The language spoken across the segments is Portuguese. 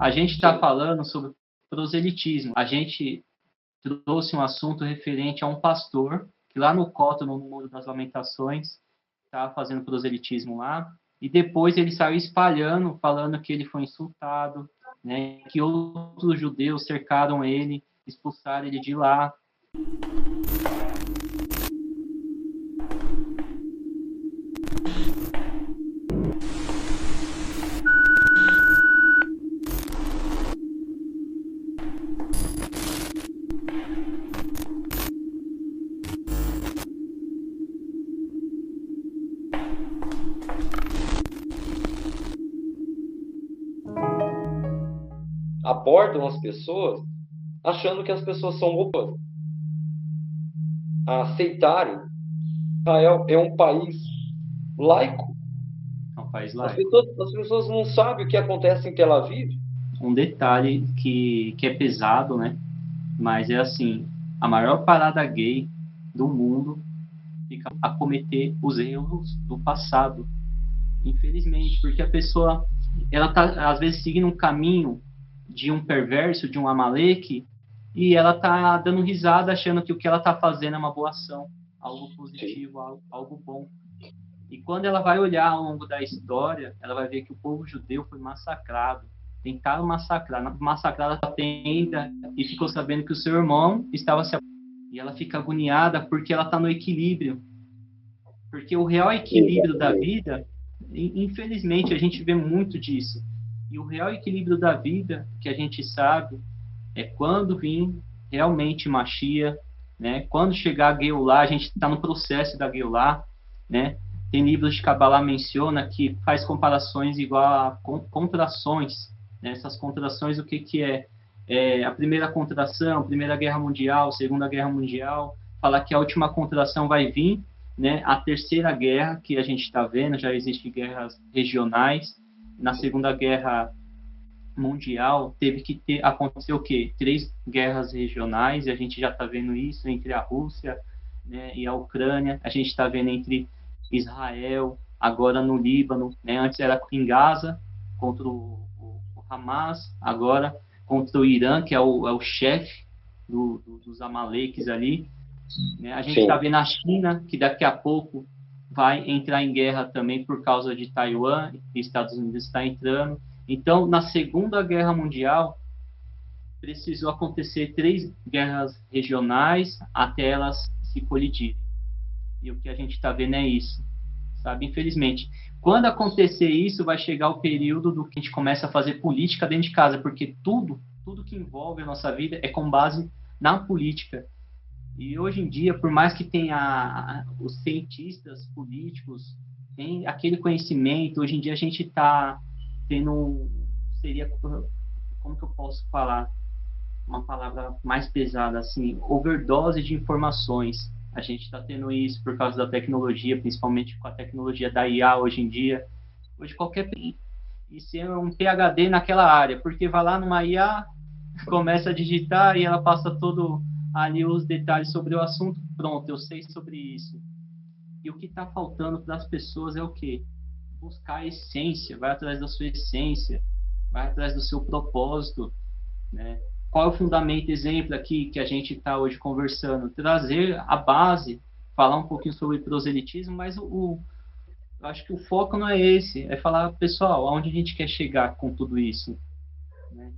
A gente está falando sobre proselitismo. A gente trouxe um assunto referente a um pastor que lá no Coto, no Muro das Lamentações, estava fazendo proselitismo lá, e depois ele saiu espalhando, falando que ele foi insultado, né, que outros judeus cercaram ele, expulsaram ele de lá. Abordam as pessoas achando que as pessoas são boas. A aceitarem Israel é um país laico. É um país As laico. pessoas não sabem o que acontece em Tel Aviv. Um detalhe que é pesado, né? Mas é assim, a maior parada gay do mundo fica a cometer os erros do passado. Infelizmente, porque a pessoa, ela tá, às vezes, seguindo um caminho de um perverso, de um Amaleque, e ela tá dando risada, achando que o que ela tá fazendo é uma boa ação, algo positivo, algo bom. E quando ela vai olhar ao longo da história, ela vai ver que o povo judeu foi massacrado. Tentaram massacrar, massacraram a tenda e ficou sabendo que o seu irmão estava se... E ela fica agoniada porque ela está no equilíbrio. Porque o real equilíbrio da vida, infelizmente, a gente vê muito disso. E o real equilíbrio da vida, que a gente sabe, é quando vir realmente Mashiach, né? Quando chegar a Geulah, a gente está no processo da Geulah, né? Tem livros de Kabbalah menciona que faz comparações igual a contrações, né? Essas contrações, o que é? A primeira contração, Primeira Guerra Mundial, Segunda Guerra Mundial, fala que a última contração vai vir, né? A Terceira Guerra, que a gente está vendo, já existem guerras regionais. Na Segunda Guerra Mundial teve que acontecer o quê? 3 guerras regionais, e a gente já está vendo isso entre a Rússia, né, e a Ucrânia, a gente está vendo entre Israel, agora no Líbano, né, antes era em Gaza, contra o Hamas, agora contra o Irã, que é o chefe dos Amaleques ali, né, a gente está vendo a China, que daqui a pouco vai entrar em guerra também por causa de Taiwan, e Estados Unidos está entrando. Então, na Segunda Guerra Mundial, precisou acontecer 3 guerras regionais até elas se colidirem. E o que a gente está vendo é isso, sabe? Infelizmente. Quando acontecer isso, vai chegar o período do que a gente começa a fazer política dentro de casa, porque tudo que envolve a nossa vida é com base na política. E hoje em dia, por mais que tenha os cientistas políticos, tem aquele conhecimento, hoje em dia a gente está tendo, seria, como que eu posso falar, uma palavra mais pesada, assim, overdose de informações. A gente está tendo isso por causa da tecnologia, principalmente com a tecnologia da IA hoje em dia. Hoje qualquer e ser um PhD naquela área, porque vai lá numa IA, começa a digitar e ela passa todo ali os detalhes sobre o assunto, pronto, eu sei sobre isso. E o que está faltando para as pessoas é o quê? Buscar a essência, vai atrás da sua essência, vai atrás do seu propósito, né? Qual é o fundamento, exemplo aqui que a gente está hoje conversando? Trazer a base, falar um pouquinho sobre proselitismo, mas eu acho que o foco não é esse, é falar, pessoal, aonde a gente quer chegar com tudo isso, né?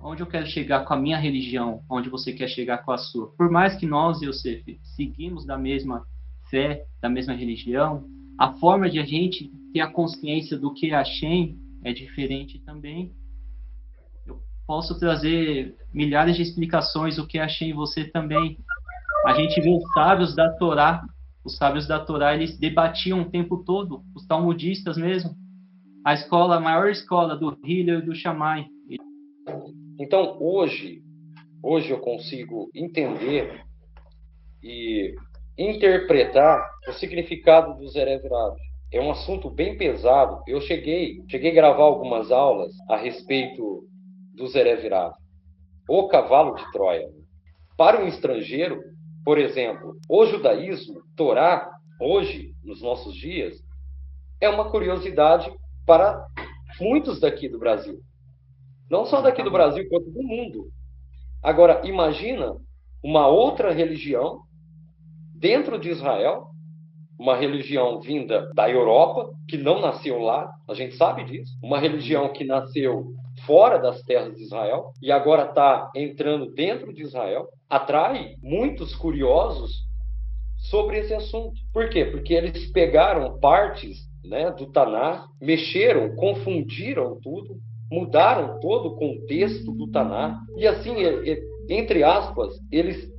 Onde eu quero chegar com a minha religião, onde você quer chegar com a sua. Por mais que nós, Yosef, seguimos da mesma fé, da mesma religião, a forma de a gente ter a consciência do que é Hashem é diferente também. Eu posso trazer milhares de explicações do que é Hashem em você também. A gente vê os sábios da Torá, eles debatiam o tempo todo, os talmudistas mesmo, a maior escola do Hillel e do Shammai. Então, hoje eu consigo entender e interpretar o significado do Erev Rav. É um assunto bem pesado. Eu cheguei a gravar algumas aulas a respeito do Erev Rav, o cavalo de Troia. Para um estrangeiro, por exemplo, o judaísmo, Torá, hoje, nos nossos dias, é uma curiosidade para muitos daqui do Brasil. Não só daqui do Brasil, quanto do mundo. Agora, imagina uma outra religião dentro de Israel, uma religião vinda da Europa, que não nasceu lá, a gente sabe disso, uma religião que nasceu fora das terras de Israel e agora está entrando dentro de Israel, atrai muitos curiosos sobre esse assunto. Por quê? Porque eles pegaram partes, né, do Taná, mexeram, confundiram tudo, mudaram todo o contexto do Taná, e assim, entre aspas, eles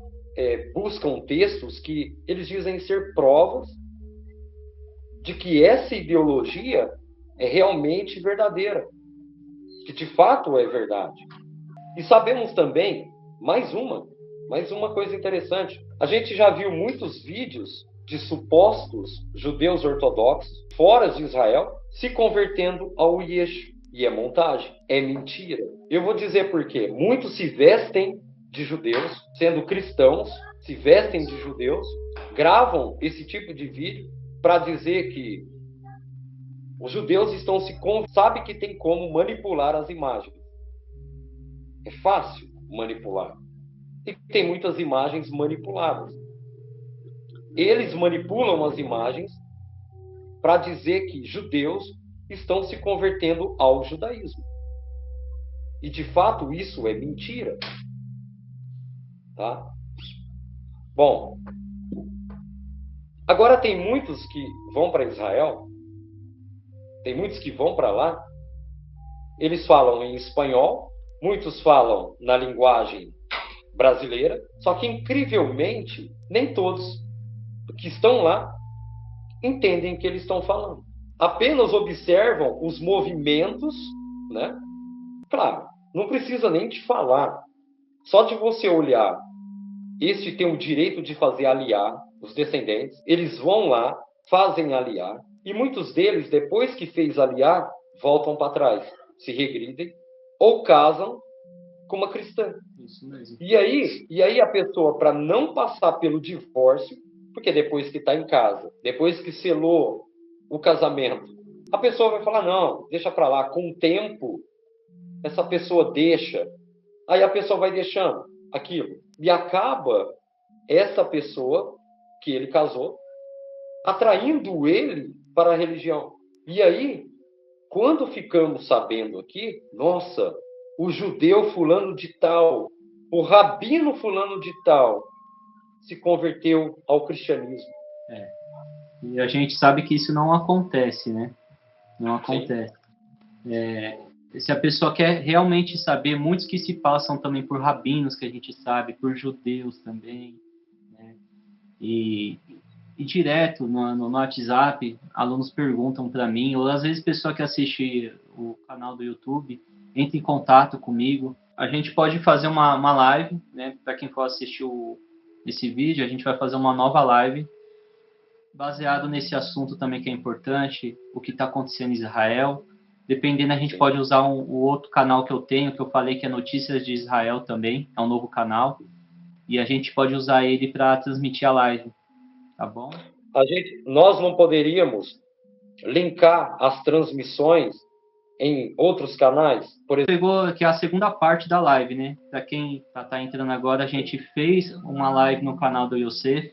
buscam textos que eles dizem ser provas de que essa ideologia é realmente verdadeira, que de fato é verdade. E sabemos também, mais uma coisa interessante, a gente já viu muitos vídeos de supostos judeus ortodoxos fora de Israel se convertendo ao Yeshua. E é montagem, é mentira. Eu vou dizer por quê. Muitos se vestem de judeus, sendo cristãos, se vestem de judeus, gravam esse tipo de vídeo para dizer que os judeus estão sabe que tem como manipular as imagens. É fácil manipular. E tem muitas imagens manipuladas. Eles manipulam as imagens para dizer que judeus estão se convertendo ao judaísmo. E, de fato, isso é mentira. Tá? Bom, agora tem muitos que vão para Israel, tem muitos que vão para lá, eles falam em espanhol, muitos falam na linguagem brasileira, só que, incrivelmente, nem todos que estão lá entendem o que eles estão falando. Apenas observam os movimentos, né? Claro, não precisa nem te falar. Só de você olhar, este tem o direito de fazer aliar, os descendentes, eles vão lá, fazem aliar, e muitos deles, depois que fez aliar, voltam para trás, se regridem, ou casam com uma cristã. Isso mesmo. E aí a pessoa, para não passar pelo divórcio, porque depois que está em casa, depois que selou o casamento, a pessoa vai falar, não, deixa para lá. Com o tempo, essa pessoa deixa. Aí a pessoa vai deixando aquilo. E acaba essa pessoa que ele casou atraindo ele para a religião. E aí, quando ficamos sabendo aqui, nossa, o judeu fulano de tal, o rabino fulano de tal, se converteu ao cristianismo. E a gente sabe que isso não acontece, né? Não acontece. Se a pessoa quer realmente saber, muitos que se passam também por rabinos, que a gente sabe, por judeus também, né? E direto no WhatsApp, alunos perguntam para mim, ou às vezes pessoa que assiste o canal do YouTube entra em contato comigo. A gente pode fazer uma live, né? Para quem for assistir esse vídeo, a gente vai fazer uma nova live baseado nesse assunto também que é importante, o que está acontecendo em Israel. Dependendo, a gente pode usar o outro canal que eu tenho, que eu falei que é Notícias de Israel também, é um novo canal, e a gente pode usar ele para transmitir a live, tá bom? Nós não poderíamos linkar as transmissões em outros canais? Por exemplo, Pegou aqui a segunda parte da live, né? Para quem tá entrando agora, a gente fez uma live no canal do Yosef,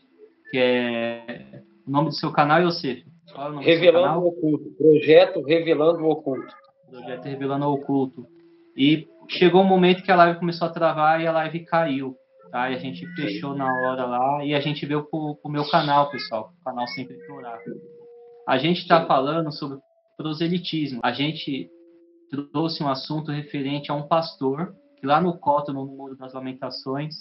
que é... O nome do seu canal, Yosef? Qual é o nome Revelando do seu canal? o Oculto. Projeto Revelando o Oculto. Projeto Revelando o Oculto. E chegou um momento que a live começou a travar e a live caiu. Tá? E a gente fechou na hora lá e a gente veio pro meu canal, pessoal. O canal Sempre Torá. A gente está falando sobre proselitismo. A gente trouxe um assunto referente a um pastor que lá no Coto, no Muro das Lamentações,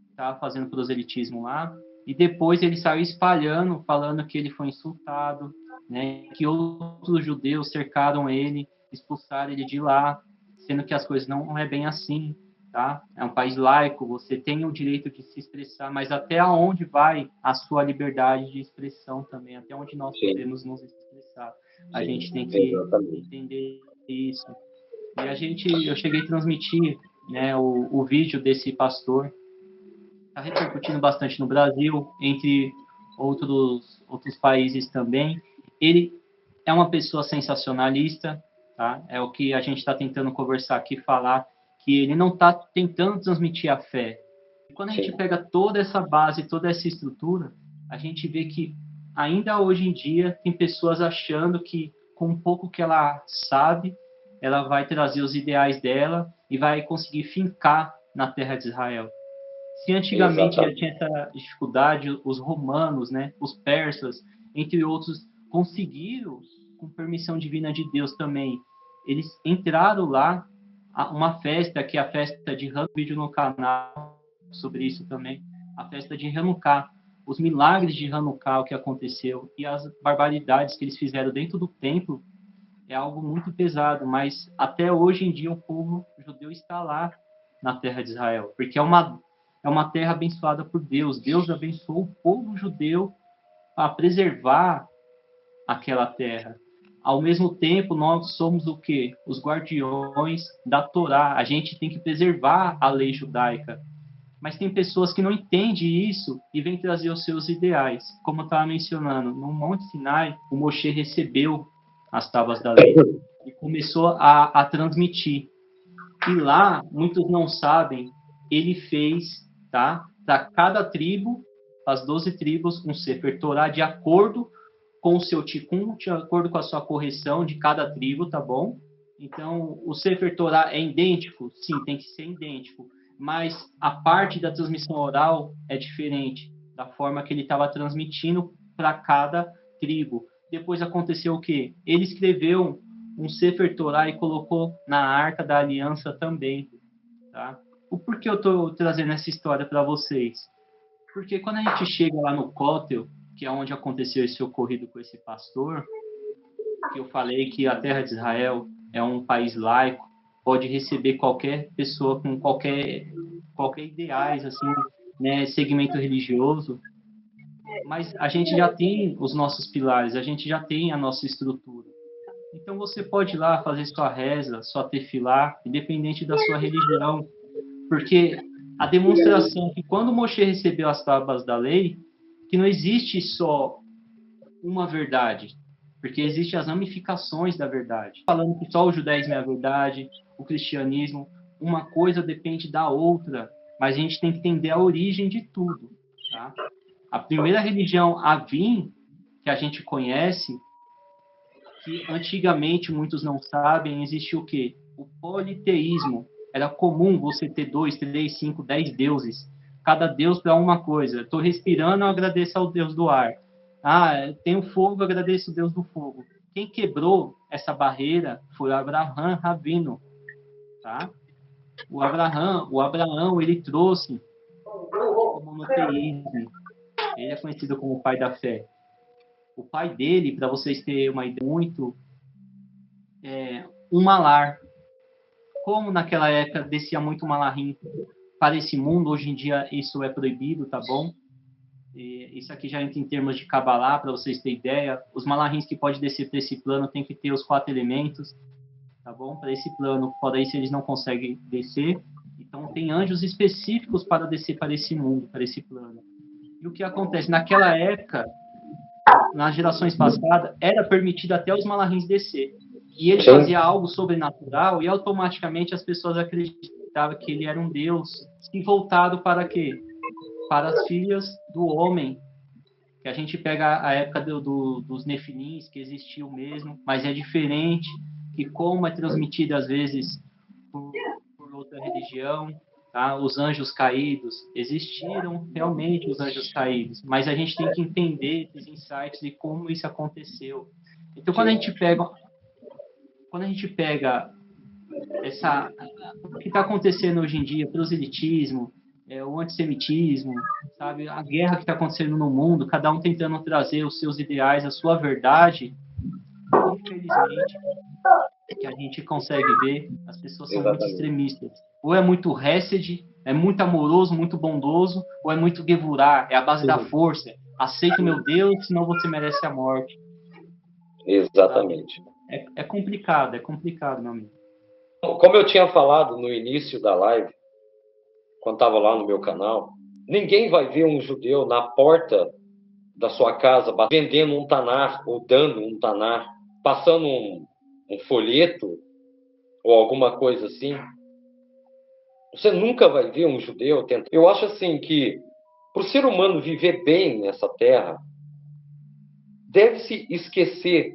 estava fazendo proselitismo lá. E depois ele saiu espalhando, falando que ele foi insultado, né, que outros judeus cercaram ele, expulsaram ele de lá, sendo que as coisas não é bem assim, tá? É um país laico, você tem o direito de se expressar, mas até onde vai a sua liberdade de expressão também, até onde nós podemos nos expressar. A gente tem que entender isso. E eu cheguei a transmitir, né, o vídeo desse pastor. Está repercutindo bastante no Brasil, entre outros países também. Ele é uma pessoa sensacionalista, tá? É o que a gente está tentando conversar aqui, falar. que ele não está tentando transmitir a fé. Quando a gente pega toda essa base, toda essa estrutura, a gente vê que ainda hoje em dia tem pessoas achando que com um pouco que ela sabe, ela vai trazer os ideais dela e vai conseguir fincar na terra de Israel. Se antigamente já tinha essa dificuldade, os romanos, né, os persas, entre outros, conseguiram, com permissão divina de Deus também, eles entraram lá, uma festa, que é a festa de Hanukkah, vídeo no canal sobre isso também, a festa de Hanukkah, os milagres de Hanukkah, o que aconteceu, e as barbaridades que eles fizeram dentro do templo, é algo muito pesado, mas até hoje em dia o povo judeu está lá na terra de Israel, porque é uma terra abençoada por Deus. Deus abençoou o povo judeu para preservar aquela terra. Ao mesmo tempo, nós somos o quê? Os guardiões da Torá. A gente tem que preservar a lei judaica. Mas tem pessoas que não entendem isso e vêm trazer os seus ideais. Como eu estava mencionando, no Monte Sinai, o Moshe recebeu as tábuas da lei e começou a transmitir. E lá, muitos não sabem, ele fez, tá, para cada tribo, as 12 tribos, um Sefer Torá de acordo com o seu tikkun, de acordo com a sua correção de cada tribo, tá bom? Então, o Sefer Torá é idêntico? Sim, tem que ser idêntico. Mas a parte da transmissão oral é diferente, da forma que ele estava transmitindo para cada tribo. Depois aconteceu o quê? Ele escreveu um Sefer Torá e colocou na Arca da Aliança também. Tá? O porquê eu estou trazendo essa história para vocês? Porque quando a gente chega lá no Kotel, que é onde aconteceu esse ocorrido com esse pastor, que eu falei que a terra de Israel é um país laico, pode receber qualquer pessoa com qualquer ideais, assim, né, segmento religioso, mas a gente já tem os nossos pilares, a gente já tem a nossa estrutura. Então você pode ir lá fazer sua reza, sua tefilá, independente da sua religião, porque a demonstração que quando Moshe recebeu as tábuas da lei, que não existe só uma verdade, porque existem as ramificações da verdade. Falando que só o judaísmo é a verdade, o cristianismo, uma coisa depende da outra, mas a gente tem que entender a origem de tudo. Tá? A primeira religião a vir, que a gente conhece, que antigamente muitos não sabem, existiu o quê? O politeísmo. Era comum você ter 2, 3, 5, 10 deuses. Cada deus para uma coisa. Estou respirando, eu agradeço ao deus do ar. Ah, tenho fogo, eu agradeço ao deus do fogo. Quem quebrou essa barreira foi o Abraham Avinu. Tá? O Abraão, ele trouxe o monoteísmo. Ele é conhecido como o pai da fé. O pai dele, para vocês terem uma ideia, muito um malar. Como naquela época descia muito malahim para esse mundo, hoje em dia isso é proibido, tá bom? E isso aqui já entra em termos de Kabbalah, para vocês terem ideia. Os malahins que podem descer para esse plano tem que ter os 4 elementos, tá bom? Para esse plano, fora isso eles não conseguem descer. Então tem anjos específicos para descer para esse mundo, para esse plano. E o que acontece? Naquela época, nas gerações passadas, era permitido até os malahins descer. E ele fazia algo sobrenatural e automaticamente as pessoas acreditavam que ele era um deus e voltado para quê? Para as filhas do homem. Que a gente pega a época dos nefilins, que existiu mesmo, mas é diferente, que como é transmitido às vezes por outra religião, tá? Os anjos caídos, existiram realmente os anjos caídos, mas a gente tem que entender esses insights e como isso aconteceu. Então, quando a gente pega o que está acontecendo hoje em dia, proselitismo, o antissemitismo, sabe, a guerra que está acontecendo no mundo, cada um tentando trazer os seus ideais, a sua verdade, infelizmente, que a gente consegue ver, as pessoas são muito extremistas. Ou é muito hesed, é muito amoroso, muito bondoso, ou é muito gevurah, é a base da força. Aceita o meu Deus, senão você merece a morte. Exatamente. É complicado, meu amigo. Como eu tinha falado no início da live, quando estava lá no meu canal, ninguém vai ver um judeu na porta da sua casa vendendo um tanar ou dando um tanar, passando um folheto ou alguma coisa assim, Você nunca vai ver um judeu tentando. Eu acho assim que, para o ser humano viver bem nessa terra, deve-se esquecer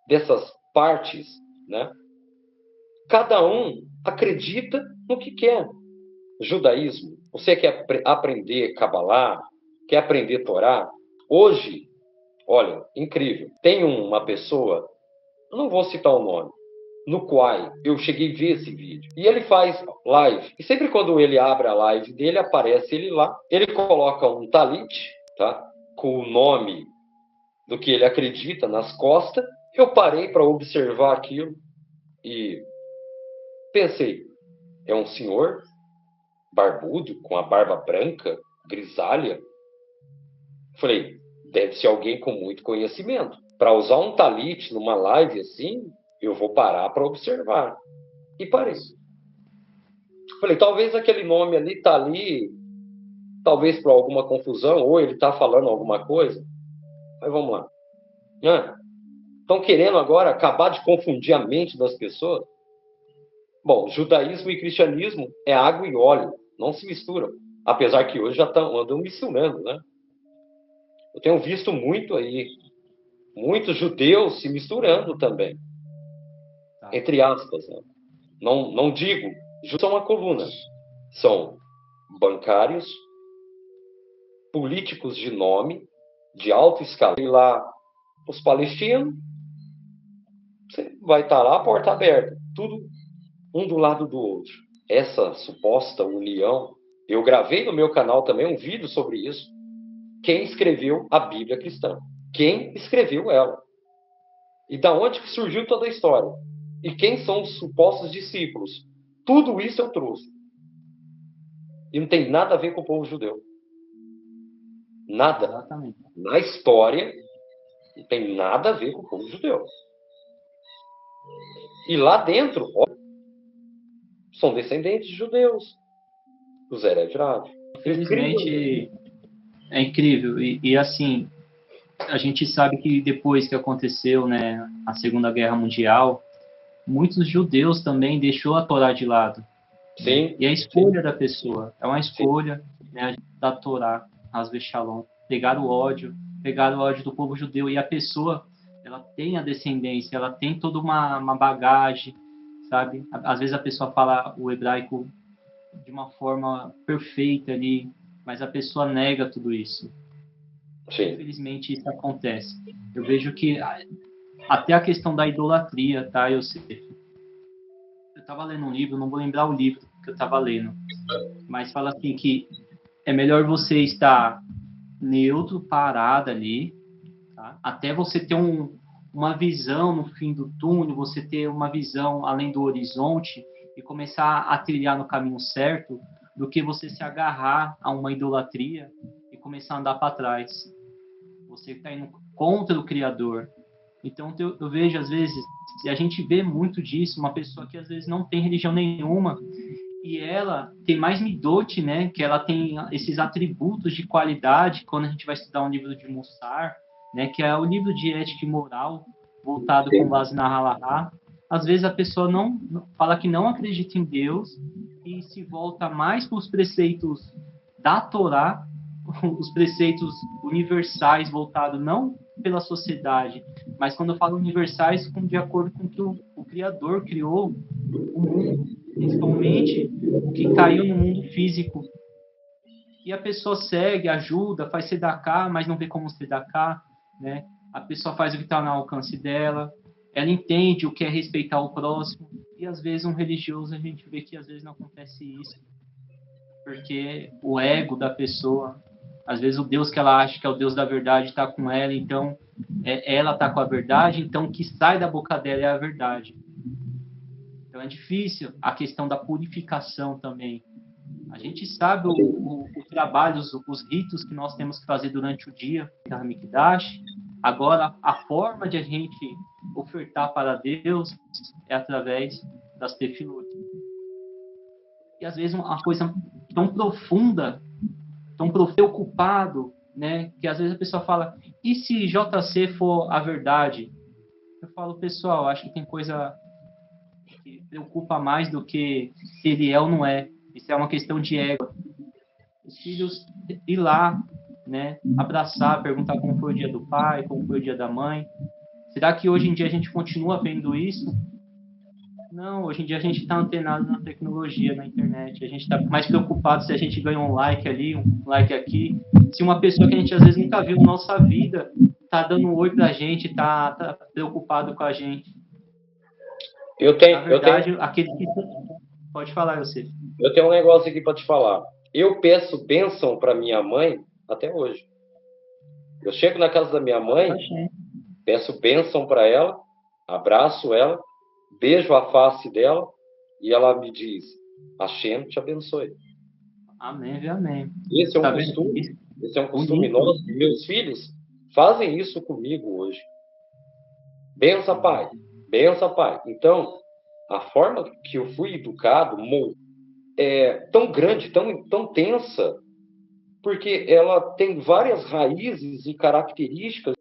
dessas partes, né? Cada um acredita no que quer. Judaísmo, você quer aprender Kabbalah, quer aprender Torá? Hoje, olha, incrível. Tem uma pessoa, não vou citar o nome, no qual eu cheguei a ver esse vídeo. E ele faz live. E sempre quando ele abre a live dele, aparece ele lá. Ele coloca um talit, tá? Com o nome do que ele acredita nas costas. Eu parei para observar aquilo e pensei, é um senhor barbudo, com a barba branca, grisalha? Falei, deve ser alguém com muito conhecimento. Para usar um talit numa live assim, eu vou parar para observar. E parei. Falei, talvez aquele nome ali está ali, talvez por alguma confusão, ou ele está falando alguma coisa. Mas vamos lá. Estão querendo agora acabar de confundir a mente das pessoas? Bom, judaísmo e cristianismo é água e óleo, não se misturam. Apesar que hoje já andam misturando, né? Eu tenho visto muito aí, muitos judeus se misturando também. Entre aspas, né? Não digo, são uma coluna. São bancários, políticos de nome, de alto escalão. E lá, os palestinos, você vai estar lá, a porta aberta. Tudo um do lado do outro. Essa suposta união, eu gravei no meu canal também um vídeo sobre isso. Quem escreveu a Bíblia cristã? Quem escreveu ela? E da onde que surgiu toda a história? E quem são os supostos discípulos? Tudo isso eu trouxe. E não tem nada a ver com o povo judeu. Nada. Exatamente. Na história, não tem nada a ver com o povo judeu. E lá dentro, ó, são descendentes de judeus. Os Herevrav. Infelizmente, é incrível. E assim, a gente sabe que depois que aconteceu, né, a Segunda Guerra Mundial, muitos judeus também deixou a Torá de lado. Sim. Né? E a escolha da pessoa é uma escolha, né, da Torá, Hasbe Shalom. Pegar o ódio do povo judeu, e a pessoa, ela tem a descendência, ela tem toda uma bagagem, sabe? Às vezes a pessoa fala o hebraico de uma forma perfeita ali, mas a pessoa nega tudo isso. Sim. Infelizmente isso acontece. Eu vejo que até a questão da idolatria, tá? Eu estava lendo um livro, não vou lembrar o livro que eu estava lendo, mas fala assim que é melhor você estar neutro, parado ali, tá? Até você ter uma visão no fim do túnel, você ter uma visão além do horizonte e começar a trilhar no caminho certo, do que você se agarrar a uma idolatria e começar a andar para trás. Você está indo contra o Criador. Então eu vejo às vezes, e a gente vê muito disso, uma pessoa que às vezes não tem religião nenhuma, e ela tem mais midote, né? Que ela tem esses atributos de qualidade quando a gente vai estudar um livro de Mussar, né? Que é o livro de ética e moral voltado com base na Halahá. Às vezes a pessoa não fala que não acredita em Deus e se volta mais para os preceitos da Torá, os preceitos universais voltados não pela sociedade, mas quando eu falo universais, de acordo com o que o Criador criou o mundo, principalmente o que caiu no mundo físico. E a pessoa segue, ajuda, faz sedaká, mas não vê como sedaká, né? A pessoa faz o que está no alcance dela, ela entende o que é respeitar o próximo, e às vezes um religioso a gente vê que às vezes não acontece isso, porque o ego da pessoa, às vezes o Deus que ela acha que é o Deus da verdade está com ela, então ela está com a verdade, então o que sai da boca dela é a verdade. Então é difícil a questão da purificação também. A gente sabe o trabalho, os ritos que nós temos que fazer durante o dia da Hamikdash. Agora, a forma de a gente ofertar para Deus é através das tefilot. E às vezes uma coisa tão profunda, tão preocupado, né, que às vezes a pessoa fala, e se JC for a verdade? Eu falo, pessoal, acho que tem coisa que preocupa mais do que se ele é ou não é. Isso é uma questão de ego. Os filhos ir lá, né, abraçar, perguntar como foi o dia do pai, como foi o dia da mãe. Será que hoje em dia a gente continua vendo isso? Não, hoje em dia a gente está antenado na tecnologia, na internet. A gente está mais preocupado se a gente ganha um like ali, um like aqui. Se uma pessoa que a gente às vezes nunca viu na nossa vida está dando um oi pra gente, tá preocupado com a gente. Na verdade, aquele que... Pode falar, você. Eu tenho um negócio aqui para te falar. Eu peço bênção para minha mãe até hoje. Eu chego na casa da minha mãe, peço bênção para ela, abraço ela, beijo a face dela e ela me diz: Hashem te abençoe. Amém, amém. Esse é um costume, esse é um costume nosso. Meus filhos fazem isso comigo hoje. Benção, pai. Benção, pai. Então, a forma que eu fui educado é tão grande, tão tensa, porque ela tem várias raízes e características